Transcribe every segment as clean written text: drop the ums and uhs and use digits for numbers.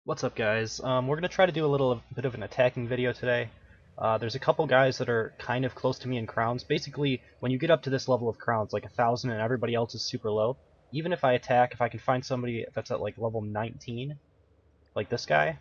What's up, guys? We're gonna try to do a little bit of an attacking video today. There's a couple guys that are kind of close to me in crowns. Basically, when you get up to this level of crowns, like 1,000 and everybody else is super low, even if I attack, if I can find somebody that's at like level 19, like this guy,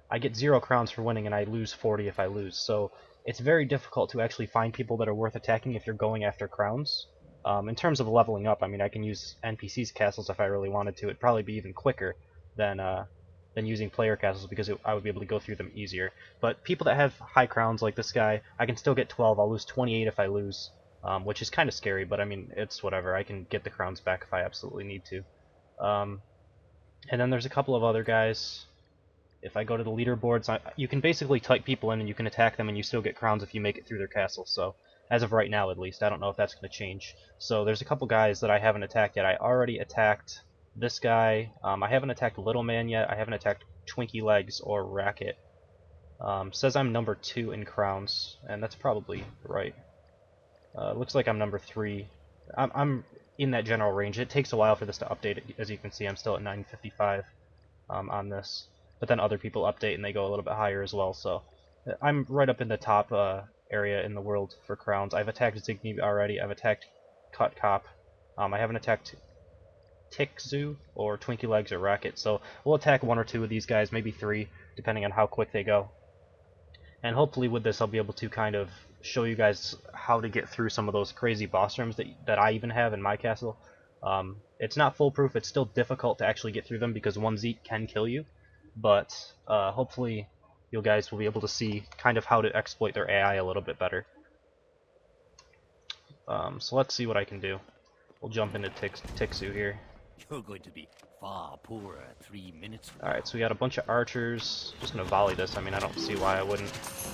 I get 0 crowns for winning and I lose 40 if I lose. So it's very difficult to actually find people that are worth attacking if you're going after crowns. In terms of leveling up, I mean, I can use NPC's castles if I really wanted to. It'd probably be even quicker than using player castles because I would be able to go through them easier. But people that have high crowns like this guy, I can still get 12. I'll lose 28 if I lose, which is kind of scary, but I mean, it's whatever. I can get the crowns back if I absolutely need to. And then there's a couple of other guys. If I go to the leaderboards, you can basically type people in and you can attack them and you still get crowns if you make it through their castle. So, as of right now at least, I don't know if that's going to change. So there's a couple guys that I haven't attacked yet. I already attacked this guy. I haven't attacked Little Man yet. I haven't attacked Twinky Legs or Racket. Says I'm number 2 in crowns, and that's probably right. Looks like I'm number 3. I'm in that general range. It takes a while for this to update. As you can see, I'm still at 955 on this. But then other people update and they go a little bit higher as well. So I'm right up in the top area in the world for crowns. I've attacked Zigny already. I've attacked Cut Cop. I haven't attacked Tickzoo or Twinky Legs or Racket, so we'll attack 1 or 2 of these guys, maybe 3, depending on how quick they go. And hopefully with this I'll be able to kind of show you guys how to get through some of those crazy boss rooms that I even have in my castle. It's not foolproof, it's still difficult to actually get through them because one Zeke can kill you, but hopefully you guys will be able to see kind of how to exploit their AI a little bit better. So let's see what I can do. We'll jump into Tickzoo here. You're going to be far poorer 3 minutes from Alright, so we got a bunch of archers. Just gonna volley this. I mean, I don't see why I wouldn't.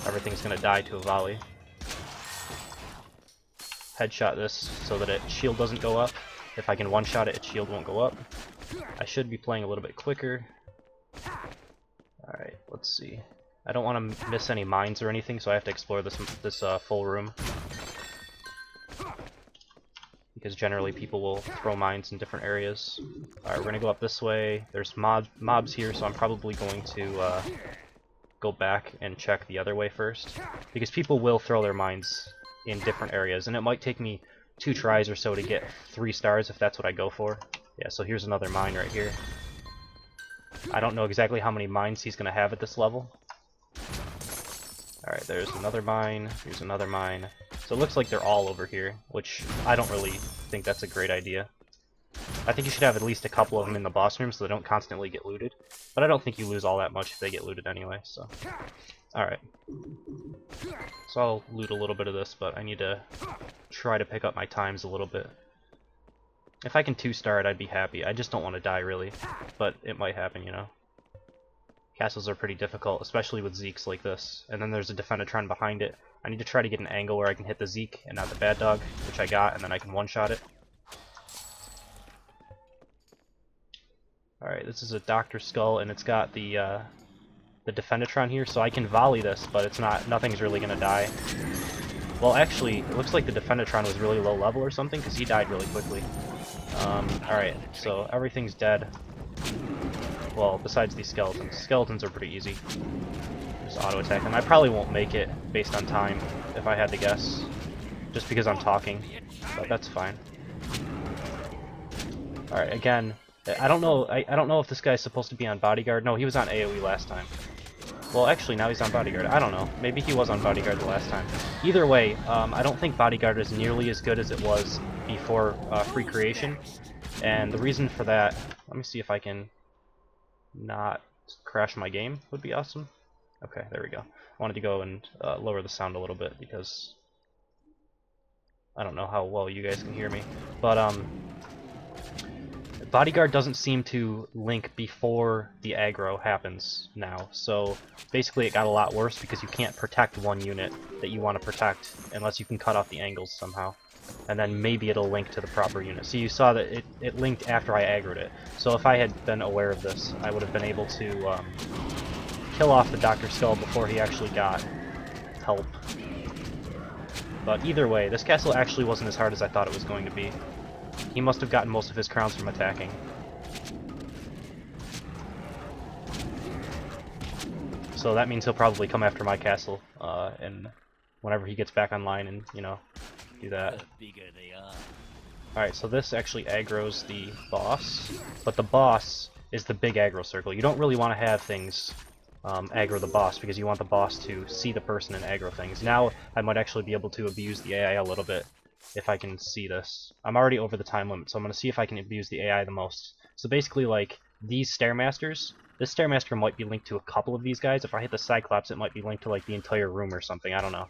Everything's gonna die to a volley. Headshot this so that its shield doesn't go up. If I can one-shot it, its shield won't go up. I should be playing a little bit quicker. Alright, let's see. I don't want to miss any mines or anything, so I have to explore this full room. Because generally people will throw mines in different areas. Alright, we're gonna go up this way. There's mobs here, so I'm probably going to go back and check the other way first. Because people will throw their mines in different areas, and it might take me 2 tries or so to get 3 stars if that's what I go for. Yeah, so here's another mine right here. I don't know exactly how many mines he's gonna have at this level. Alright, there's another mine, here's another mine. So it looks like they're all over here, which I don't really think that's a great idea. I think you should have at least a couple of them in the boss room so they don't constantly get looted. But I don't think you lose all that much if they get looted anyway, so... Alright. So I'll loot a little bit of this, but I need to try to pick up my times a little bit. If I can 2-star it, I'd be happy. I just don't want to die, really. But it might happen, you know. Castles are pretty difficult, especially with Zeeks like this. And then there's a Defendertron behind it. I need to try to get an angle where I can hit the Zeke and not the bad dog, which I got, and then I can one-shot it. Alright, this is a Dr. Skull, and it's got the Defendertron here, so I can volley this, but it's nothing's really gonna die. Well, actually, it looks like the Defendertron was really low level or something, because he died really quickly. Alright, so everything's dead. Well, besides these skeletons. Skeletons are pretty easy. Just auto-attack them. I probably won't make it based on time, if I had to guess. Just because I'm talking, but that's fine. Alright, again, I don't know if this guy's supposed to be on Bodyguard. No, he was on AoE last time. Well, actually, now he's on Bodyguard. I don't know. Maybe he was on Bodyguard the last time. Either way, I don't think Bodyguard is nearly as good as it was before free creation. And the reason for that... Let me see if I can not crash my game. Would be awesome. Okay, there we go. I wanted to go and lower the sound a little bit because I don't know how well you guys can hear me. But Bodyguard doesn't seem to link before the aggro happens now. So basically it got a lot worse because you can't protect one unit that you want to protect unless you can cut off the angles somehow. And then maybe it'll link to the proper unit. So you saw that it linked after I aggroed it. So if I had been aware of this, I would have been able to kill off the Dr. Skull before he actually got help. But either way, this castle actually wasn't as hard as I thought it was going to be. He must have gotten most of his crowns from attacking. So that means he'll probably come after my castle, and whenever he gets back online and, you know, do that. The bigger they are. Alright, so this actually aggroes the boss, but the boss is the big aggro circle. You don't really want to have things aggro the boss, because you want the boss to see the person and aggro things. Now I might actually be able to abuse the AI a little bit if I can see this. I'm already over the time limit, so I'm going to see if I can abuse the AI the most. So basically, like, these Stairmasters, this Stairmaster might be linked to a couple of these guys. If I hit the Cyclops, it might be linked to, like, the entire room or something. I don't know.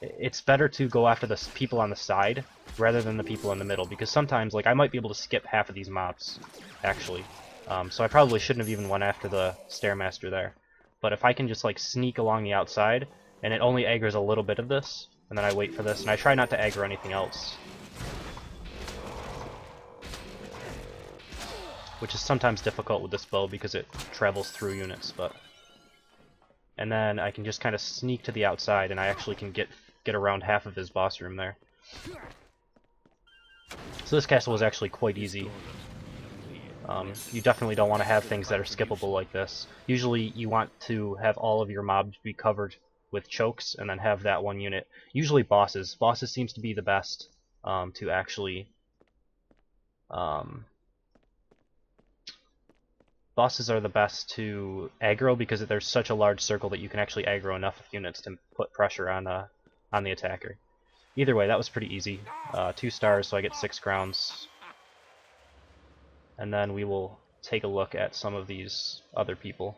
It's better to go after the people on the side rather than the people in the middle, because sometimes, like, I might be able to skip half of these mobs, actually. So I probably shouldn't have even went after the Stairmaster there. But if I can just, like, sneak along the outside, and it only aggroes a little bit of this, and then I wait for this, and I try not to aggro anything else, which is sometimes difficult with this bow because it travels through units, but... And then I can just kind of sneak to the outside, and I actually can get around half of his boss room there. So this castle was actually quite easy. You definitely don't want to have things that are skippable like this. Usually you want to have all of your mobs be covered with chokes, and then have that one unit. Usually bosses. Bosses seems to be the best to actually... Bosses are the best to aggro because there's such a large circle that you can actually aggro enough units to put pressure on the attacker. Either way, that was pretty easy. 2 stars, so I get 6 crowns. And then we will take a look at some of these other people.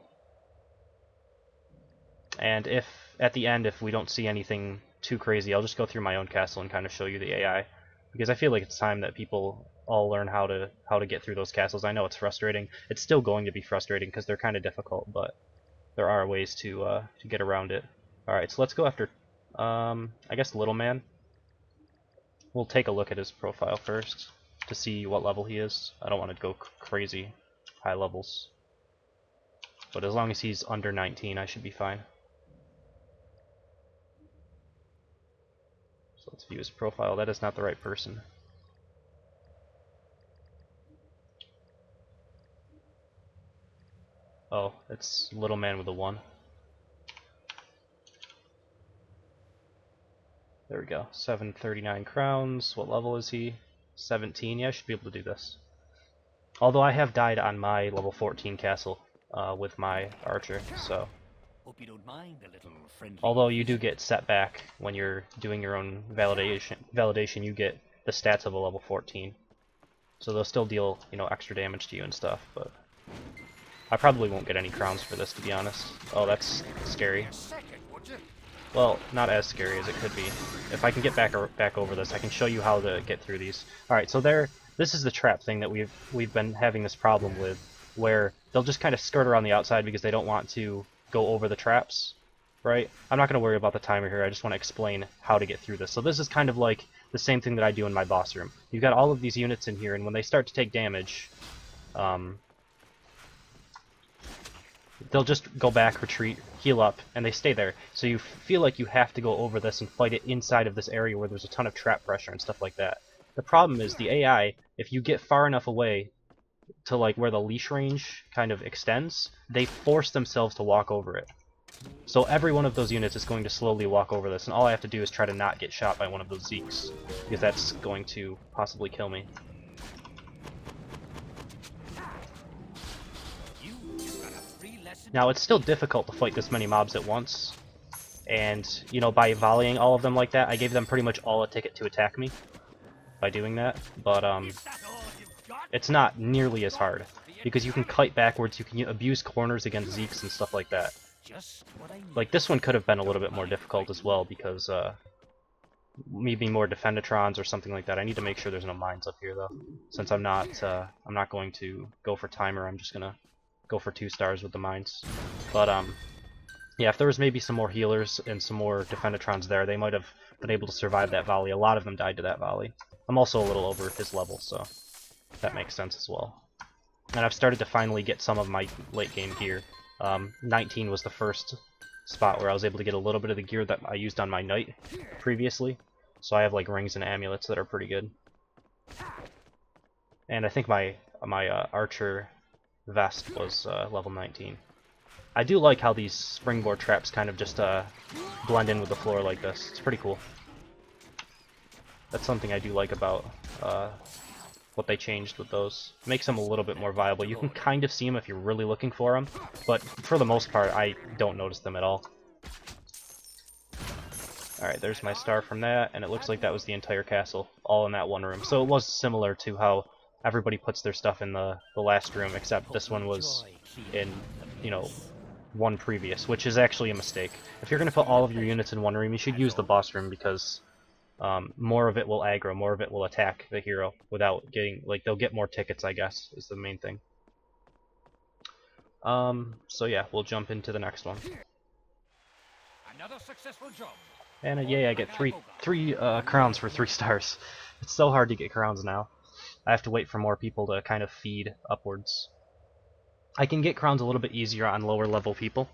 And if, at the end, if we don't see anything too crazy, I'll just go through my own castle and kind of show you the AI. Because I feel like it's time that people all learn how to get through those castles. I know it's frustrating. It's still going to be frustrating because they're kind of difficult, but there are ways to get around it. Alright, so let's go after, I guess, Little Man. We'll take a look at his profile first to see what level he is. I don't want to go crazy high levels. But as long as he's under 19, I should be fine. So let's view his profile. That is not the right person. Oh, it's Little Man with a 1. There we go. 739 crowns. What level is he? 17. Yeah, I should be able to do this. Although I have died on my level 14 castle with my archer, so... Hope you don't mind a little friendly. Although you do get set back when you're doing your own validation, you get the stats of a level 14. So they'll still deal, you know, extra damage to you and stuff, but I probably won't get any crowns for this, to be honest. Oh, that's scary. Well, not as scary as it could be. If I can get back over this, I can show you how to get through these. Alright, so this is the trap thing that we've been having this problem with, where they'll just kind of skirt around the outside because they don't want to go over the traps, right? I'm not going to worry about the timer here, I just want to explain how to get through this. So this is kind of like the same thing that I do in my boss room. You've got all of these units in here, and when they start to take damage, they'll just go back, retreat, heal up, and they stay there. So you feel like you have to go over this and fight it inside of this area where there's a ton of trap pressure and stuff like that. The problem is the AI, if you get far enough away to like where the leash range kind of extends, they force themselves to walk over it. So every one of those units is going to slowly walk over this, and all I have to do is try to not get shot by one of those Zeeks, because that's going to possibly kill me. Now, it's still difficult to fight this many mobs at once, and, you know, by volleying all of them like that, I gave them pretty much all a ticket to attack me by doing that, but, it's not nearly as hard, because you can kite backwards, you can abuse corners against Zeeks and stuff like that. Like, this one could have been a little bit more difficult as well, because, maybe more Defendatrons or something like that. I need to make sure there's no mines up here, though, since I'm not going to go for timer, I'm just gonna go for 2 stars with the mines. But, yeah, if there was maybe some more healers and some more Defendatrons there, they might have been able to survive that volley. A lot of them died to that volley. I'm also a little over his level, so that makes sense as well. And I've started to finally get some of my late game gear. 19 was the first spot where I was able to get a little bit of the gear that I used on my knight previously. So I have like rings and amulets that are pretty good. And I think my archer vest was level 19. I do like how these springboard traps kind of just blend in with the floor like this. It's pretty cool. That's something I do like about what they changed with those. Makes them a little bit more viable. You can kind of see them if you're really looking for them, but for the most part, I don't notice them at all. Alright, there's my star from that, and it looks like that was the entire castle, all in that one room. So it was similar to how everybody puts their stuff in the last room, except this one was in, you know, one previous, which is actually a mistake. If you're going to put all of your units in one room, you should use the boss room, because more of it will aggro, more of it will attack the hero without getting, like, they'll get more tickets, I guess, is the main thing. So yeah, we'll jump into the next one. Another successful job. And yay, I get three crowns for 3 stars. It's so hard to get crowns now. I have to wait for more people to kind of feed upwards. I can get crowns a little bit easier on lower level people.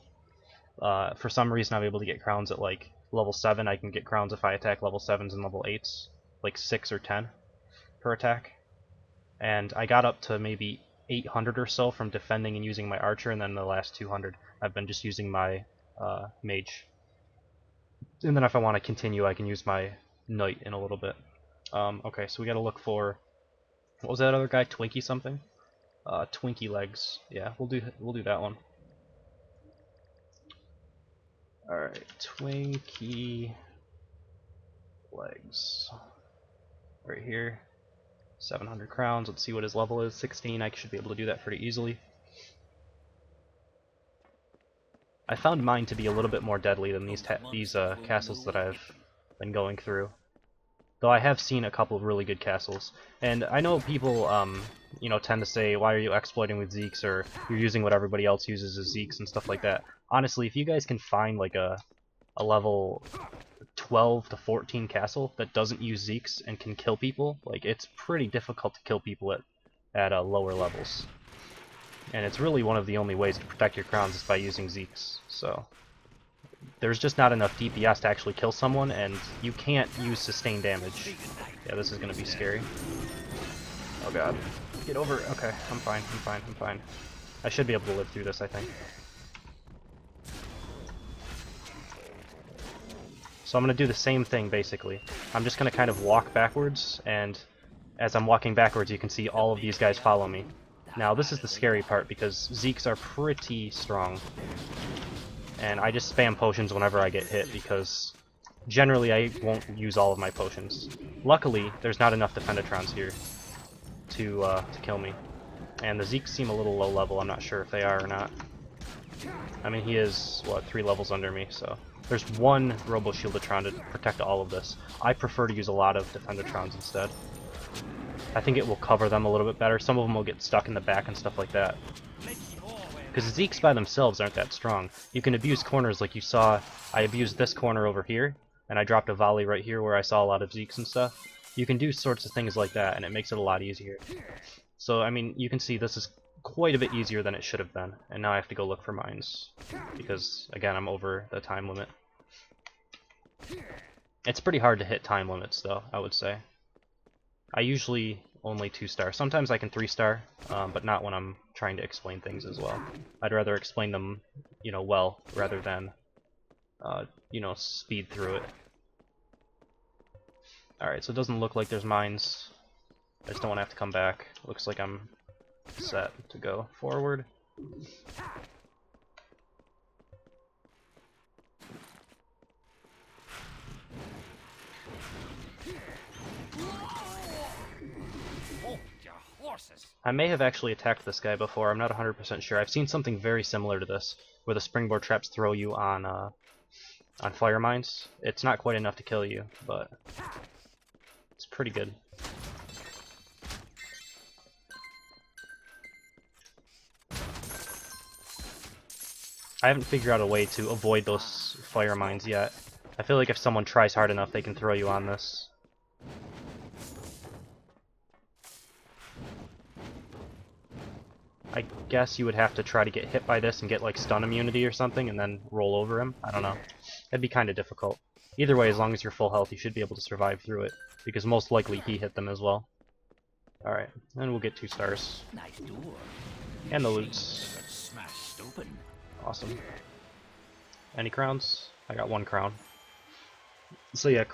For some reason I'm able to get crowns at like level 7. I can get crowns if I attack level 7s and level 8s, like 6 or 10 per attack. And I got up to maybe 800 or so from defending and using my archer, and then the last 200 I've been just using my mage. And then if I want to continue, I can use my knight in a little bit. Okay, so we gotta look for, what was that other guy? Twinky something? Twinky legs. Yeah, we'll do that one. Alright, Twinky legs. Right here. 700 crowns. Let's see what his level is. 16. I should be able to do that pretty easily. I found mine to be a little bit more deadly than these castles that I've been going through. Though I have seen a couple of really good castles. And I know people, you know, tend to say, why are you exploiting with Zeeks, or you're using what everybody else uses as Zeeks and stuff like that. Honestly, if you guys can find like a level 12 to 14 castle that doesn't use Zeeks and can kill people, like, it's pretty difficult to kill people at lower levels. And it's really one of the only ways to protect your crowns is by using Zeeks. So there's just not enough DPS to actually kill someone, and you can't use sustained damage. Yeah, this is going to be scary. Oh god. Get over. Okay, I'm fine, I'm fine, I'm fine. I should be able to live through this, I think. So I'm going to do the same thing, basically. I'm just going to kind of walk backwards, and as I'm walking backwards, you can see all of these guys follow me. Now, this is the scary part, because Zeeks are pretty strong. And I just spam potions whenever I get hit, because generally I won't use all of my potions. Luckily, there's not enough Defendatrons here to kill me. And the Zeeks seem a little low level. I'm not sure if they are or not. I mean, he is, what, 3 levels under me, so... There's one Robo Shieldatron to protect all of this. I prefer to use a lot of Defendatrons instead. I think it will cover them a little bit better. Some of them will get stuck in the back and stuff like that. Because Zeeks by themselves aren't that strong. You can abuse corners like you saw. I abused this corner over here, and I dropped a volley right here where I saw a lot of Zeeks and stuff. You can do sorts of things like that, and it makes it a lot easier. So, I mean, you can see this is quite a bit easier than it should have been. And now I have to go look for mines. Because, again, I'm over the time limit. It's pretty hard to hit time limits, though, I would say. I usually only 2-star. Sometimes I can 3-star, but not when I'm trying to explain things as well. I'd rather explain them, you know, well, rather than, you know, speed through it. Alright, so it doesn't look like there's mines. I just don't want to have to come back. Looks like I'm set to go forward. I may have actually attacked this guy before, I'm not 100% sure. I've seen something very similar to this, where the springboard traps throw you on fire mines. It's not quite enough to kill you, but it's pretty good. I haven't figured out a way to avoid those fire mines yet. I feel like if someone tries hard enough, they can throw you on this. I guess you would have to try to get hit by this and get like stun immunity or something and then roll over him. I don't know. It'd be kind of difficult. Either way, as long as you're full health, you should be able to survive through it, because most likely he hit them as well. Alright, and we'll get 2 stars. Nice door. And the loots. Smashed open. Awesome. Any crowns? I got 1 crown. So yeah,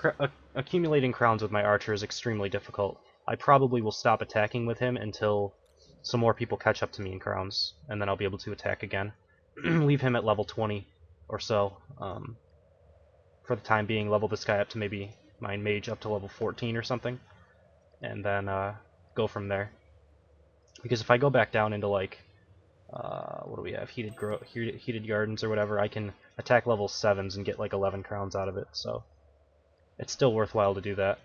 accumulating crowns with my archer is extremely difficult. I probably will stop attacking with him until some more people catch up to me in crowns, and then I'll be able to attack again. Leave him at level 20 or so. For the time being, level this guy up to maybe my mage up to level 14 or something, and then go from there. Because if I go back down into like, what do we have, heated gardens or whatever, I can attack level 7s and get like 11 crowns out of it, so it's still worthwhile to do that.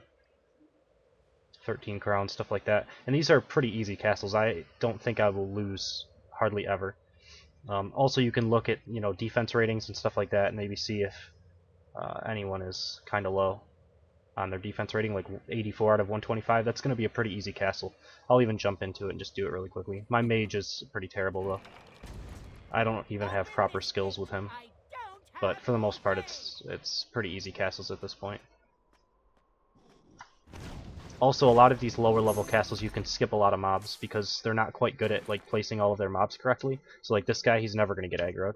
13 crowns, stuff like that. And these are pretty easy castles. I don't think I will lose hardly ever. Also, you can look at, you know, defense ratings and stuff like that, and maybe see if anyone is kind of low on their defense rating, like 84 out of 125. That's going to be a pretty easy castle. I'll even jump into it and just do it really quickly. My mage is pretty terrible, though. I don't even have proper skills with him. But for the most part, it's pretty easy castles at this point. Also, a lot of these lower level castles you can skip a lot of mobs because they're not quite good at like placing all of their mobs correctly. So like this guy, he's never going to get aggroed.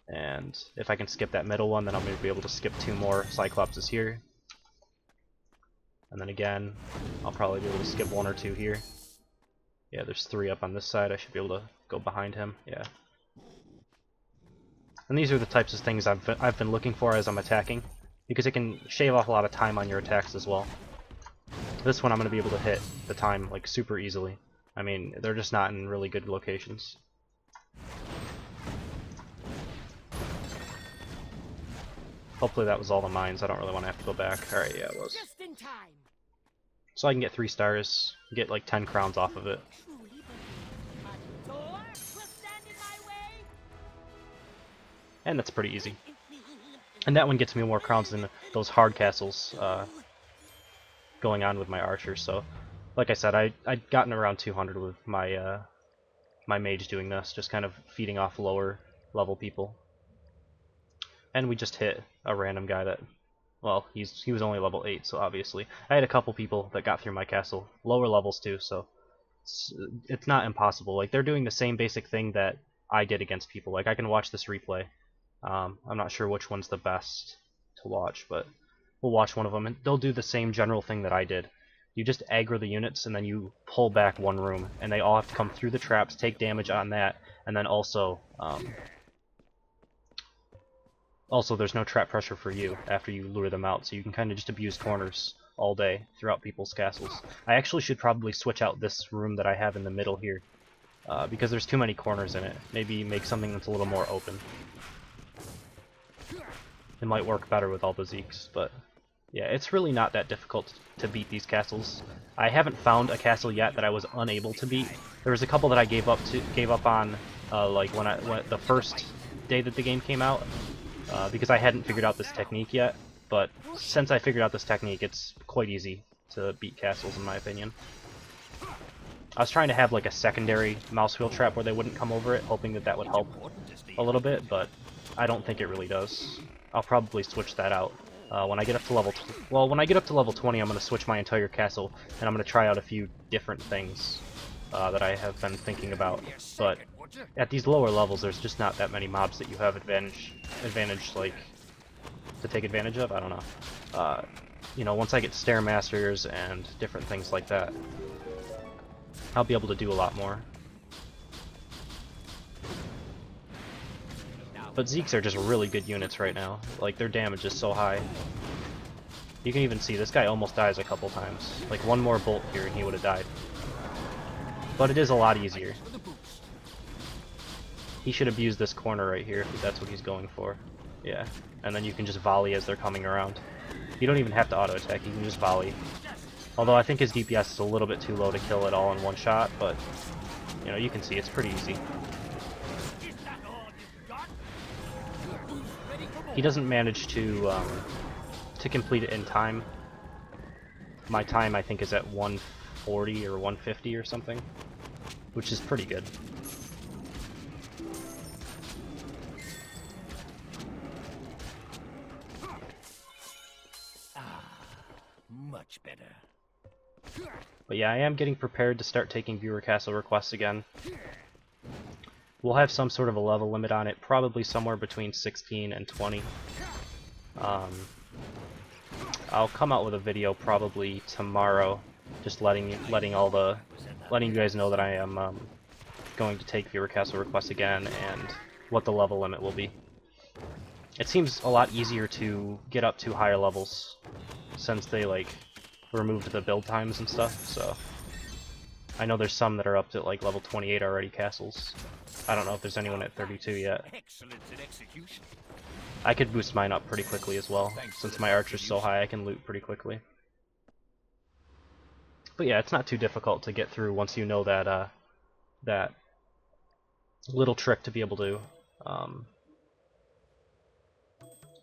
And if I can skip that middle one, then I'm going to be able to skip 2 more Cyclopses here. And then again, I'll probably be able to skip 1 or 2 here. Yeah, there's 3 up on this side. I should be able to go behind him. Yeah. And these are the types of things I've been looking for as I'm attacking, because it can shave off a lot of time on your attacks as well. This one I'm going to be able to hit the time like super easily. I mean, they're just not in really good locations. Hopefully that was all the mines. I don't really want to have to go back. Alright, yeah, it was. So I can get 3 stars, get like 10 crowns off of it. And that's pretty easy. And that one gets me more crowns than those hard castles going on with my archer. So, like I said, I'd gotten around 200 with my my mage doing this, just kind of feeding off lower level people. And we just hit a random guy that, well, he was only level 8, so obviously. I had a couple people that got through my castle, lower levels too, so it's not impossible. Like, they're doing the same basic thing that I did against people. Like, I can watch this replay. I'm not sure which one's the best to watch, but we'll watch one of them, and they'll do the same general thing that I did. You just aggro the units, and then you pull back 1 room, and they all have to come through the traps, take damage on that, and then also there's no trap pressure for you after you lure them out, so you can kind of just abuse corners all day throughout people's castles. I actually should probably switch out this room that I have in the middle here, because there's too many corners in it. Maybe make something that's a little more open. It might work better with all the Zeeks, but yeah, it's really not that difficult to beat these castles. I haven't found a castle yet that I was unable to beat. There was a couple that I gave up on, like when the first day that the game came out, because I hadn't figured out this technique yet. But since I figured out this technique, it's quite easy to beat castles, in my opinion. I was trying to have like a secondary mouse wheel trap where they wouldn't come over it, hoping that that would help a little bit, but I don't think it really does. I'll probably switch that out. When I get up to level 20, I'm going to switch my entire castle, and I'm going to try out a few different things that I have been thinking about. But at these lower levels, there's just not that many mobs that you have advantage like to take advantage of. I don't know. You know, once I get Stairmasters and different things like that, I'll be able to do a lot more. But Zeeks are just really good units right now. Like, their damage is so high. You can even see this guy almost dies a couple times. Like, 1 more bolt here and he would have died. But it is a lot easier. He should abuse this corner right here if that's what he's going for. Yeah. And then you can just volley as they're coming around. You don't even have to auto-attack, you can just volley. Although I think his DPS is a little bit too low to kill it all in one shot, but, you know, you can see it's pretty easy. He doesn't manage to complete it in time. My time, I think, is at 140 or 150 or something, which is pretty good. Much better. But yeah, I am getting prepared to start taking viewer castle requests again. We'll have some sort of a level limit on it, probably somewhere between 16 and 20. I'll come out with a video probably tomorrow, just letting you guys know that I am going to take viewer castle requests again and what the level limit will be. It seems a lot easier to get up to higher levels since they removed the build times and stuff. So I know there's some that are up to like level 28 already castles. I don't know if there's anyone at 32 yet. I could boost mine up pretty quickly as well. Since my archer's so high, I can loot pretty quickly. But yeah, it's not too difficult to get through once you know that that little trick to be able to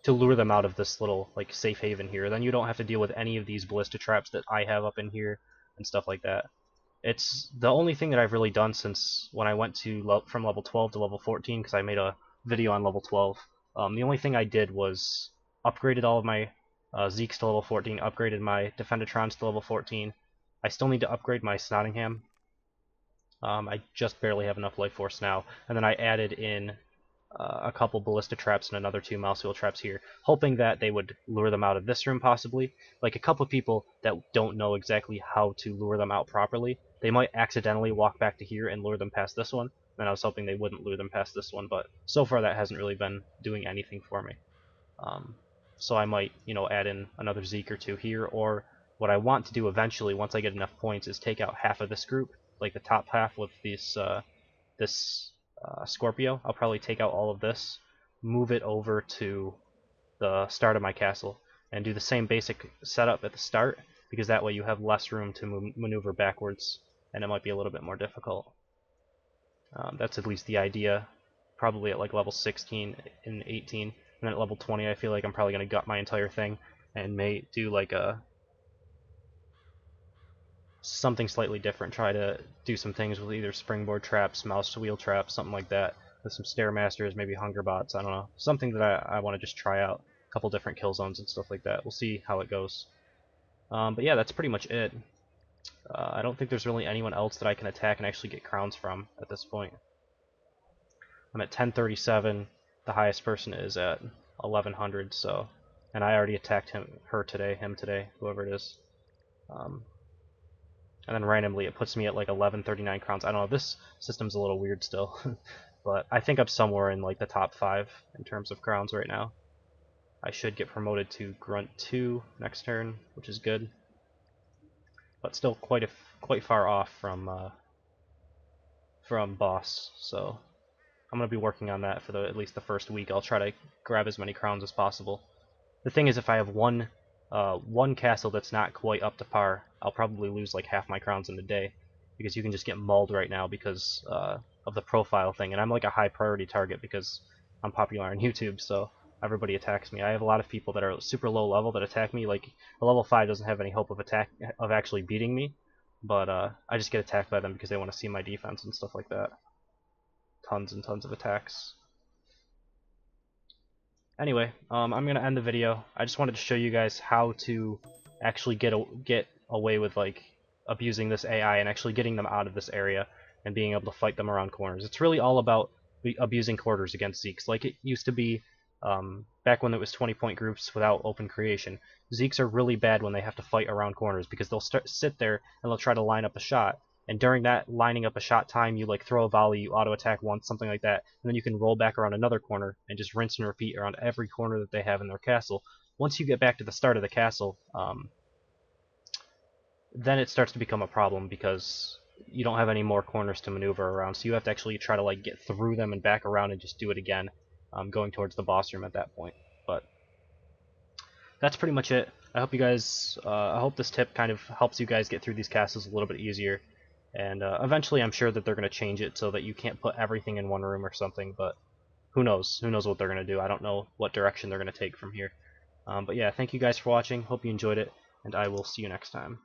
lure them out of this little safe haven here. Then you don't have to deal with any of these ballista traps that I have up in here and stuff like that. It's the only thing that I've really done since when I went to from level 12 to level 14, because I made a video on level 12. The only thing I did was upgraded all of my Zeeks to level 14, upgraded my Defendatrons to level 14. I still need to upgrade my Snottingham. I just barely have enough life force now, and then I added in a couple ballista traps and another 2 mouse wheel traps here, hoping that they would lure them out of this room possibly. Like a couple people that don't know exactly how to lure them out properly, they might accidentally walk back to here and lure them past this one, and I was hoping they wouldn't lure them past this one, but so far that hasn't really been doing anything for me. So I might, add in another Zeke or 2 here, or what I want to do eventually, once I get enough points, is take out half of this group, like the top half with this Scorpio. I'll probably take out all of this, move it over to the start of my castle, and do the same basic setup at the start, because that way you have less room to maneuver backwards, and it might be a little bit more difficult. That's at least the idea, probably at level 16 and 18, and then at level 20 I feel like I'm probably going to gut my entire thing, and may do something slightly different, try to do some things with either springboard traps, mouse to wheel traps, something like that, with some stairmasters, maybe hunger bots, I don't know, something that I want to just try out, a couple different kill zones and stuff like that. We'll see how it goes. But yeah, that's pretty much it. I don't think there's really anyone else that I can attack and actually get crowns from at this point. I'm at 1037, the highest person is at 1100, so, and I already attacked him today, whoever it is. And then randomly it puts me at 1139 crowns. I don't know, this system's a little weird still, but I think I'm somewhere in the top 5 in terms of crowns right now. I should get promoted to Grunt 2 next turn, which is good, but still quite far off from boss. So I'm gonna be working on that for at least the first week. I'll try to grab as many crowns as possible. The thing is, if I have one castle that's not quite up to par, I'll probably lose half my crowns in a day, because you can just get mauled right now because of the profile thing, and I'm a high priority target because I'm popular on YouTube, so everybody attacks me. I have a lot of people that are super low level that attack me. A level 5 doesn't have any hope of actually beating me, but I just get attacked by them because they want to see my defense and stuff like that. Tons and tons of attacks. Anyway, I'm going to end the video. I just wanted to show you guys how to actually get away with abusing this AI and actually getting them out of this area and being able to fight them around corners. It's really all about abusing quarters against Zeeks, like it used to be back when it was 20-point groups without open creation. Zeeks are really bad when they have to fight around corners because they'll sit there and they'll try to line up a shot. And during that lining up a shot time, you throw a volley, you auto attack once, something like that, and then you can roll back around another corner and just rinse and repeat around every corner that they have in their castle. Once you get back to the start of the castle, then it starts to become a problem because you don't have any more corners to maneuver around, so you have to actually try to get through them and back around and just do it again, going towards the boss room at that point. But that's pretty much it. I hope you guys, I hope this tip kind of helps you guys get through these castles a little bit easier. And eventually I'm sure that they're going to change it so that you can't put everything in one room or something, but who knows? Who knows what they're going to do? I don't know what direction they're going to take from here. But yeah, thank you guys for watching. Hope you enjoyed it, and I will see you next time.